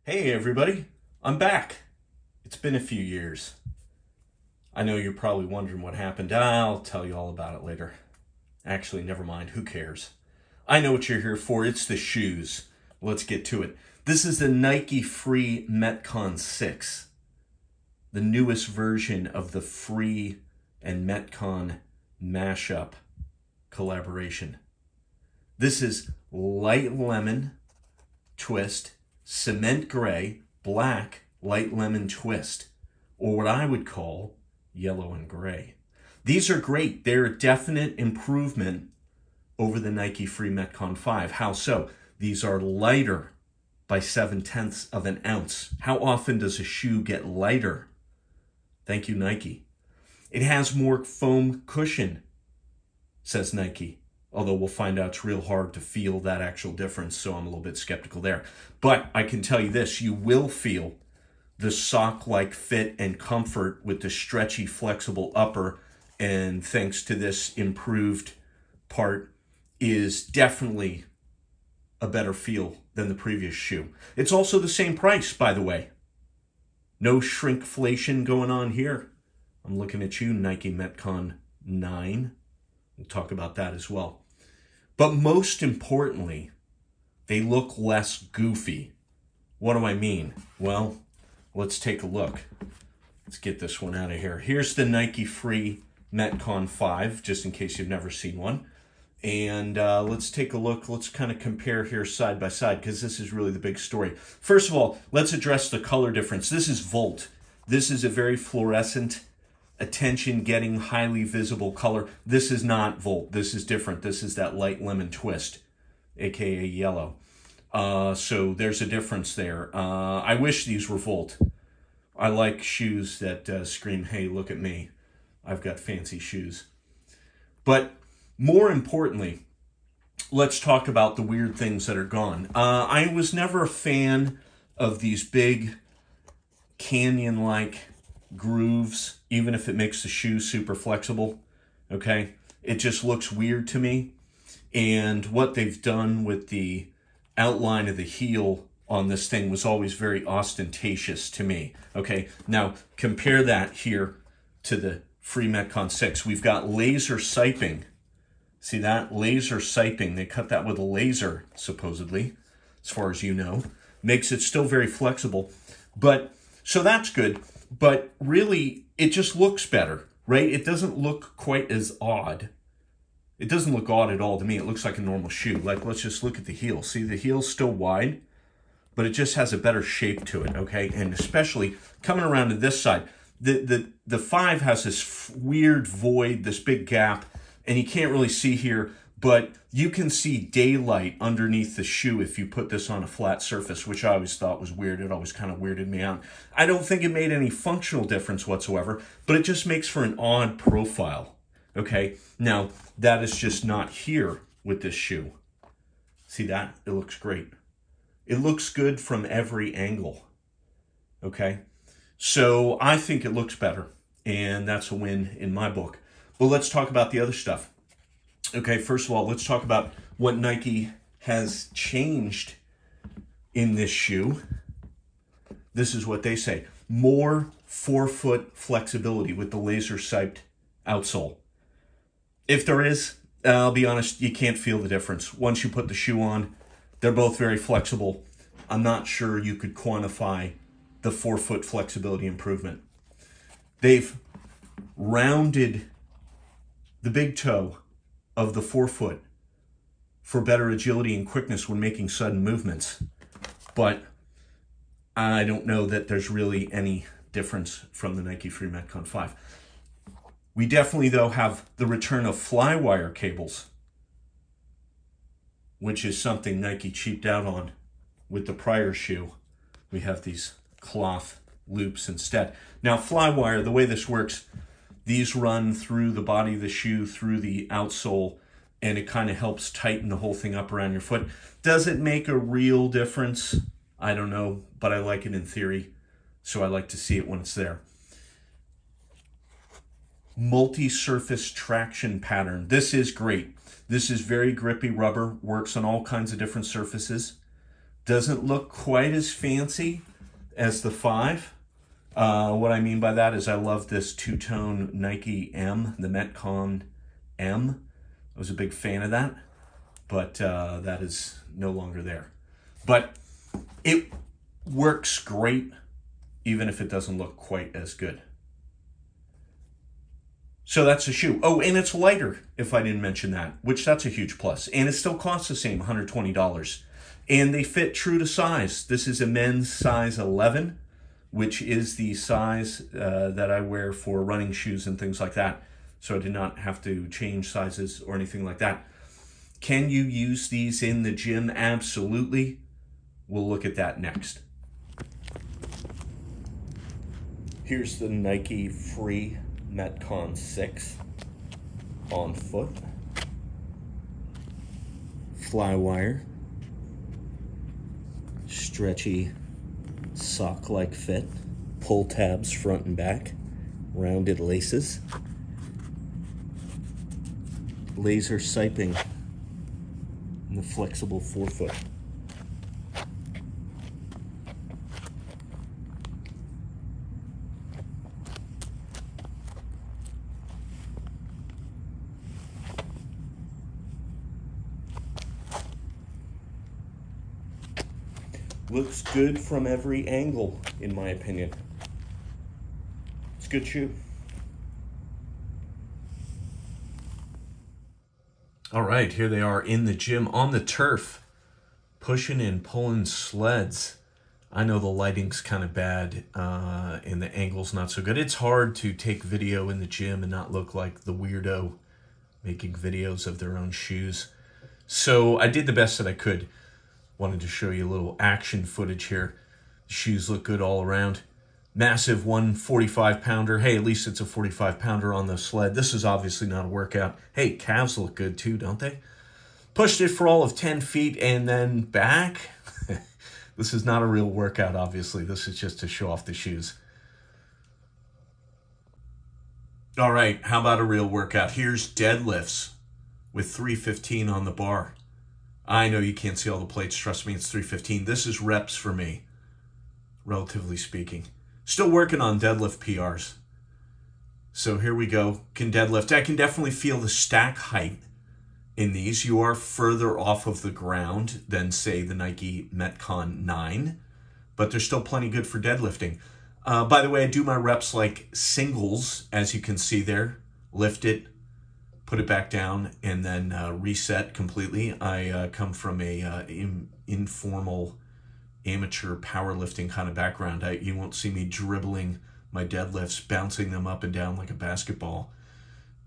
Hey everybody, I'm back. It's been a few years. I know you're probably wondering what happened. I'll tell you all about it later. Actually, never mind, who cares? I know what you're here for. It's the shoes. Let's get to it. This is the Nike Free Metcon 6, the newest version of the Free and Metcon mashup collaboration. This is light lemon twist, cement gray, black, light lemon twist, or what I would call yellow and gray. These are great. They're a definite improvement over the Nike Free Metcon 5. How so? These are lighter by 7/10 of an ounce. How often does a shoe get lighter? Thank you, Nike. It has more foam cushion, says Nike. Although we'll find out it's real hard to feel that actual difference, so I'm a little bit skeptical there. But I can tell you this, you will feel the sock-like fit and comfort with the stretchy, flexible upper, and thanks to this improved part, is definitely a better feel than the previous shoe. It's also the same price, by the way. No shrinkflation going on here. I'm looking at you, Nike Metcon 9. We'll talk about that as well. But most importantly, they look less goofy. What do I mean? Well, let's take a look. Let's get this one out of here. Here's the Nike Free Metcon 5, just in case you've never seen one. And let's take a look. Let's kind of compare here side by side, because this is really the big story. First of all, let's address the color difference. This is Volt. This is a very fluorescent, attention-getting, highly visible color. This is not Volt. This is different. This is that light lemon twist, aka yellow. So there's a difference there. I wish these were Volt. I like shoes that scream, hey, look at me. I've got fancy shoes. But more importantly, let's talk about the weird things that are gone. I was never a fan of these big canyon-like grooves, even if it makes the shoe super flexible, okay? It just looks weird to me. And what they've done with the outline of the heel on this thing was always very ostentatious to me, okay? Now, compare that here to the Free Metcon 6. We've got laser siping. See that? Laser siping. They cut that with a laser, supposedly, as far as you know. Makes it still very flexible. But, so that's good. But really, it just looks better, right? It doesn't look quite as odd. It doesn't look odd at all to me. It looks like a normal shoe. Like, let's just look at the heel. See, the heel's still wide, but it just has a better shape to it, okay? And especially coming around to this side, the 5 has this weird void, this big gap, and you can't really see here, but you can see daylight underneath the shoe if you put this on a flat surface, which I always thought was weird. It always kind of weirded me out. I don't think it made any functional difference whatsoever, but it just makes for an odd profile, okay? Now, that is just not here with this shoe. See that? It looks great. It looks good from every angle, okay? So I think it looks better, and that's a win in my book. But let's talk about the other stuff. Okay, first of all, let's talk about what Nike has changed in this shoe. This is what they say. More forefoot flexibility with the laser siped outsole. If there is, I'll be honest, you can't feel the difference. Once you put the shoe on, they're both very flexible. I'm not sure you could quantify the forefoot flexibility improvement. They've rounded the big toe of the forefoot for better agility and quickness when making sudden movements. But I don't know that there's really any difference from the Nike Free Metcon 5. We definitely, though, have the return of flywire cables, which is something Nike cheaped out on with the prior shoe. We have these cloth loops instead. Now, flywire, the way this works, these run through the body of the shoe, through the outsole, and it kind of helps tighten the whole thing up around your foot. Does it make a real difference? I don't know, but I like it in theory, so I like to see it when it's there. Multi-surface traction pattern. This is great. This is very grippy rubber, works on all kinds of different surfaces. Doesn't look quite as fancy as the 5. What I mean by that is I love this two-tone Nike M, the Metcon M. I was a big fan of that, but that is no longer there. But it works great, even if it doesn't look quite as good. So that's a shoe. Oh, and it's lighter, if I didn't mention that, which that's a huge plus. And it still costs the same, $120. And they fit true to size. This is a men's size 11, which is the size that I wear for running shoes and things like that. So I did not have to change sizes or anything like that. Can you use these in the gym? Absolutely. We'll look at that next. Here's the Nike Free Metcon 6 on foot. Flywire. Stretchy sock-like fit. Pull tabs front and back. Rounded laces. Laser siping in the flexible forefoot. Looks good from every angle, in my opinion. It's a good shoe. All right, here they are in the gym on the turf, pushing and pulling sleds. I know the lighting's kind of bad and the angle's not so good. It's hard to take video in the gym and not look like the weirdo making videos of their own shoes. So I did the best that I could. Wanted to show you a little action footage here. The shoes look good all around. Massive 145-pounder. Hey, at least it's a 45-pounder on the sled. This is obviously not a workout. Hey, calves look good too, don't they? Pushed it for all of 10 feet and then back. This is not a real workout, obviously. This is just to show off the shoes. All right, how about a real workout? Here's deadlifts with 315 on the bar. I know you can't see all the plates. Trust me, it's 315. This is reps for me, relatively speaking. Still working on deadlift PRs. So here we go. Can deadlift. I can definitely feel the stack height in these. You are further off of the ground than, say, the Nike Metcon 9, but they're still plenty good for deadlifting. By the way, I do my reps like singles, as you can see there. Lift it, put it back down, and then reset completely. I come from a informal amateur powerlifting kind of background. You won't see me dribbling my deadlifts, bouncing them up and down like a basketball.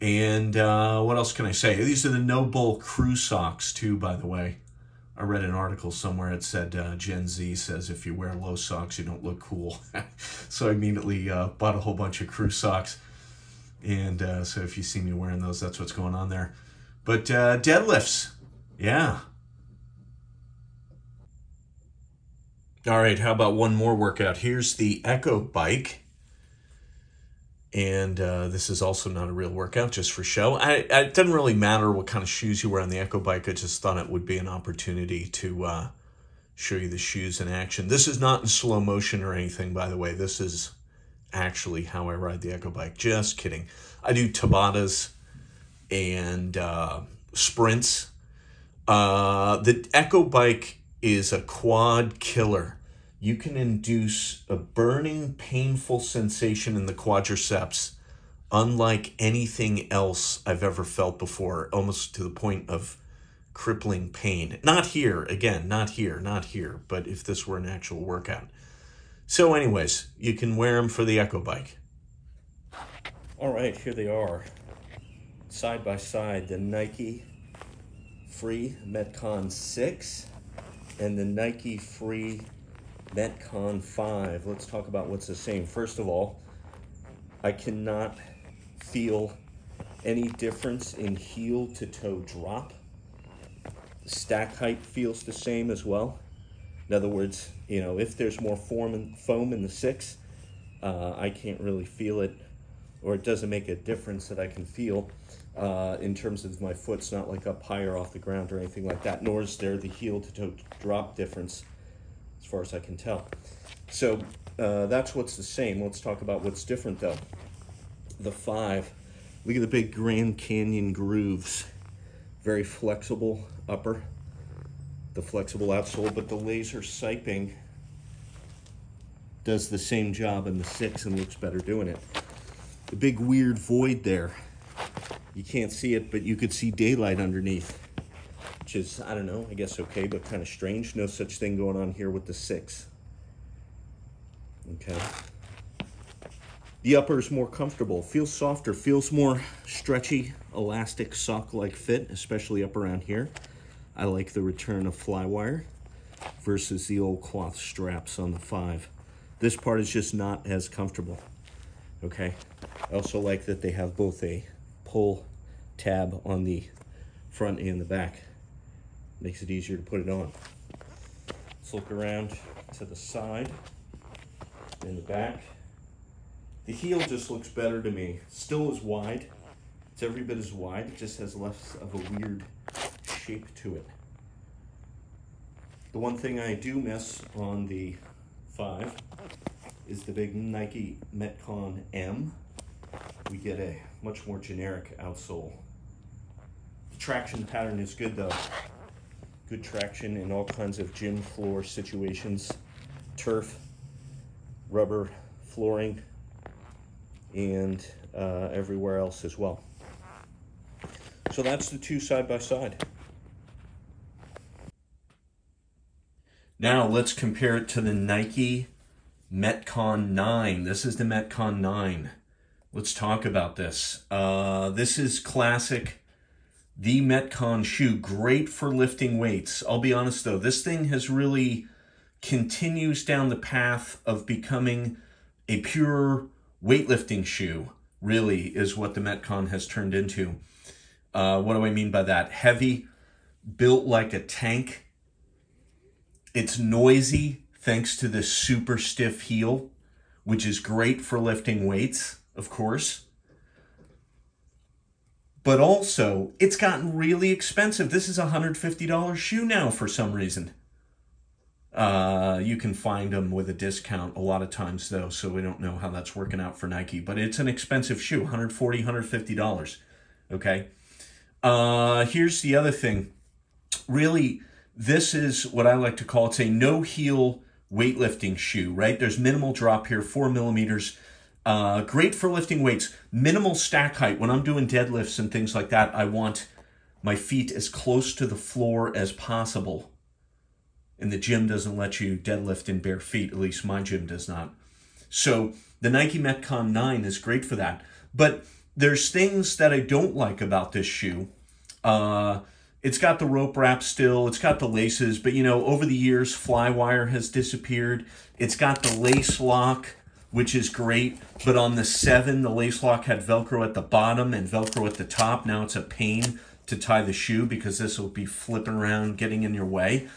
And what else can I say? These are the No Bull crew socks too, by the way. I read an article somewhere. It said Gen Z says if you wear low socks, you don't look cool. So I immediately bought a whole bunch of crew socks. And so if you see me wearing those, that's what's going on there. But deadlifts, yeah. All right, how about one more workout? Here's the Echo Bike. And this is also not a real workout, just for show. It doesn't really matter what kind of shoes you wear on the Echo Bike. I just thought it would be an opportunity to show you the shoes in action. This is not in slow motion or anything, by the way. This is actually how I ride the Echo Bike. Just kidding. I do Tabatas and sprints. The Echo Bike is a quad killer. You can induce a burning, painful sensation in the quadriceps unlike anything else I've ever felt before, almost to the point of crippling pain. Not here, again, not here, but if this were an actual workout. So anyways, you can wear them for the Echo Bike. All right, here they are. Side by side, the Nike Free Metcon 6 and the Nike Free Metcon 5. Let's talk about what's the same. First of all, I cannot feel any difference in heel to toe drop. The stack height feels the same as well. In other words, you know, if there's more foam in the 6, I can't really feel it, or it doesn't make a difference that I can feel in terms of my foot's not like up higher off the ground or anything like that, nor is there the heel to toe drop difference as far as I can tell. So that's what's the same. Let's talk about what's different though. The 5, look at the big Grand Canyon grooves. Very flexible upper, the flexible outsole, but the laser siping does the same job in the 6 and looks better doing it. The big weird void there, you can't see it, but you could see daylight underneath, which is, I don't know, I guess okay, but kind of strange. No such thing going on here with the 6. Okay. The upper is more comfortable, feels softer, feels more stretchy, elastic, sock-like fit, especially up around here. I like the return of flywire versus the old cloth straps on the 5. This part is just not as comfortable, okay? I also like that they have both a pull tab on the front and the back. Makes it easier to put it on. Let's look around to the side and the back. The heel just looks better to me. Still is wide. It's every bit as wide. It just has less of a weird shape to it. The one thing I do miss on the 5 is the big Nike Metcon M. We get a much more generic outsole. The traction pattern is good though. Good traction in all kinds of gym floor situations. Turf, rubber flooring, and everywhere else as well. So that's the 2 side by side. Now let's compare it to the Nike Metcon 9. This is the Metcon 9. Let's talk about this. This is classic, the Metcon shoe, great for lifting weights. I'll be honest though, this thing has really continues down the path of becoming a pure weightlifting shoe, really, is what the Metcon has turned into. What do I mean by that? Heavy, built like a tank. It's noisy thanks to the super stiff heel, which is great for lifting weights, of course. But also, it's gotten really expensive. This is a $150 shoe now for some reason. You can find them with a discount a lot of times though, so we don't know how that's working out for Nike, but it's an expensive shoe, $140, $150, okay? Here's the other thing. Really, this is what I like to call, it's a no-heel weightlifting shoe, right? There's minimal drop here, 4 millimeters. Great for lifting weights. Minimal stack height. When I'm doing deadlifts and things like that, I want my feet as close to the floor as possible. And the gym doesn't let you deadlift in bare feet, at least my gym does not. So the Nike Metcon 9 is great for that. But there's things that I don't like about this shoe. It's got the rope wrap still, it's got the laces, but you know, over the years, flywire has disappeared. It's got the lace lock, which is great, but on the 7, the lace lock had Velcro at the bottom and Velcro at the top. Now it's a pain to tie the shoe because this will be flipping around, getting in your way.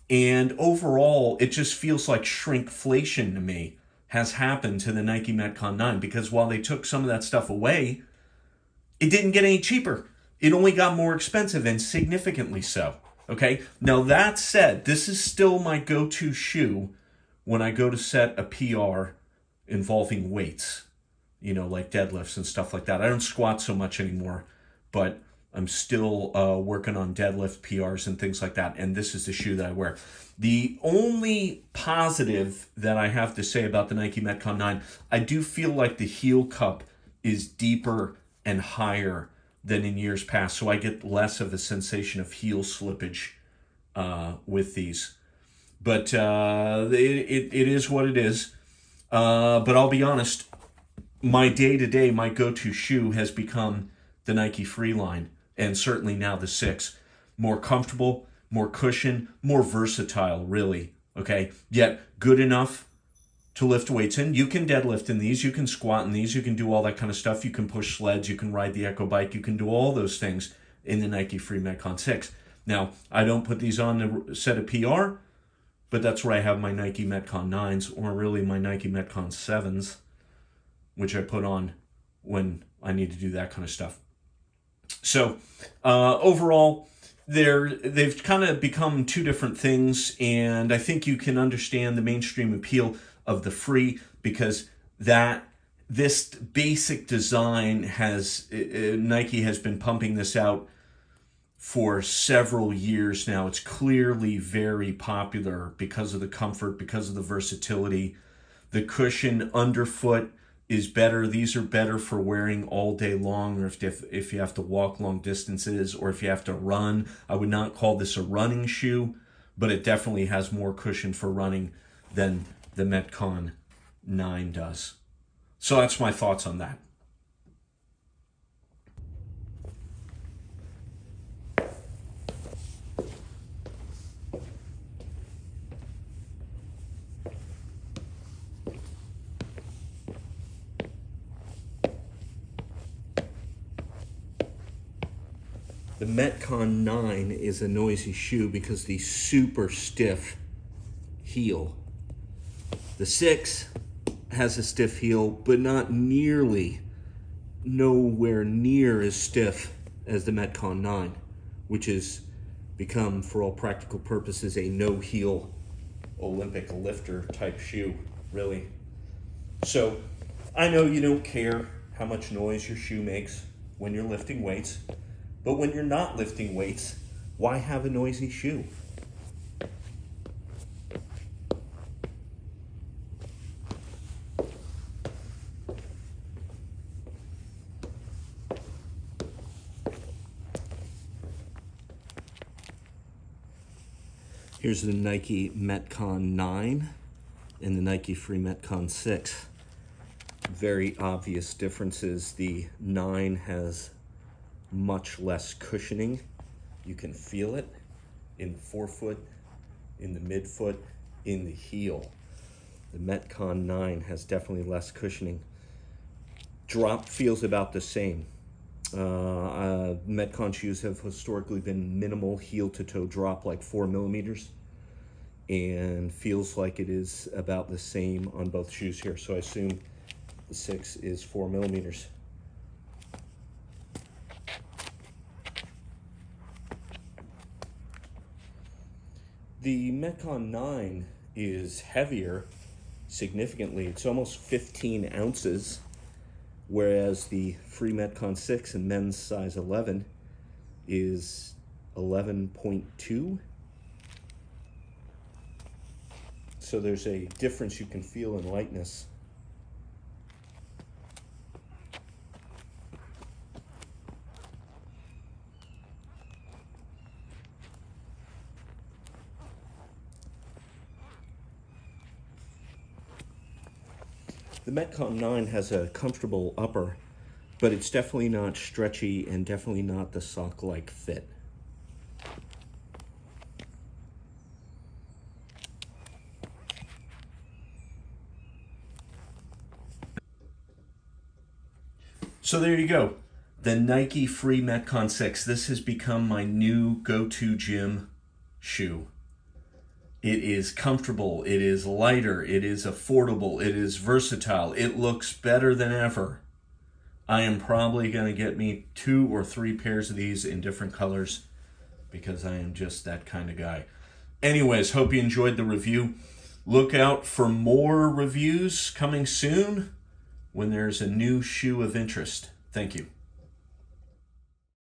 And overall, it just feels like shrinkflation to me has happened to the Nike Metcon 9, because while they took some of that stuff away, it didn't get any cheaper. It only got more expensive, and significantly so. Okay? Now that said, this is still my go-to shoe when I go to set a PR involving weights, you know, like deadlifts and stuff like that. I don't squat so much anymore, but I'm still working on deadlift PRs and things like that, and this is the shoe that I wear. The only positive that I have to say about the Nike Metcon 9, I do feel like the heel cup is deeper and higher than in years past, so I get less of a sensation of heel slippage with these. But it is what it is. But I'll be honest, my day-to-day, my go-to shoe has become the Nike Freeline, and certainly now the 6. More comfortable, more cushion, more versatile, really, okay? Yet good enough to lift weights in. You can deadlift in these, you can squat in these, you can do all that kind of stuff. You can push sleds, you can ride the Echo Bike, you can do all those things in the Nike Free Metcon 6. Now, I don't put these on to set a PR, but that's where I have my Nike Metcon 9s, or really my Nike Metcon 7s, which I put on when I need to do that kind of stuff. So, overall, they've kind of become two different things, and I think you can understand the mainstream appeal of the free because this basic design has Nike has been pumping this out for several years now. It's clearly very popular because of the comfort, because of the versatility. The cushion underfoot is better. These are better for wearing all day long, or if you have to walk long distances, or if you have to run. I would not call this a running shoe, but it definitely has more cushion for running than the Metcon 9 does. So that's my thoughts on that. The Metcon 9 is a noisy shoe because of the super stiff heel. The 6 has a stiff heel, but nowhere near as stiff as the Metcon 9, which has become, for all practical purposes, a no-heel Olympic lifter type shoe, really. So I know you don't care how much noise your shoe makes when you're lifting weights, but when you're not lifting weights, why have a noisy shoe? Here's the Nike Metcon 9 and the Nike Free Metcon 6. Very obvious differences. The 9 has much less cushioning. You can feel it in the forefoot, in the midfoot, in the heel. The Metcon 9 has definitely less cushioning. Drop feels about the same. Metcon shoes have historically been minimal heel to toe drop, like 4 millimeters, and feels like it is about the same on both shoes here. So I assume the 6 is 4 millimeters. The Metcon 9 is heavier significantly. It's almost 15 ounces, whereas the Free Metcon 6 in men's size 11 is 11.2. So there's a difference you can feel in lightness. The Metcon 9 has a comfortable upper, but it's definitely not stretchy and definitely not the sock-like fit. So there you go. The Nike Free Metcon 6. This has become my new go-to gym shoe. It is comfortable, it is lighter, it is affordable, it is versatile, it looks better than ever. I am probably going to get me 2 or 3 pairs of these in different colors because I am just that kind of guy. Anyways, hope you enjoyed the review. Look out for more reviews coming soon when there's a new shoe of interest. Thank you.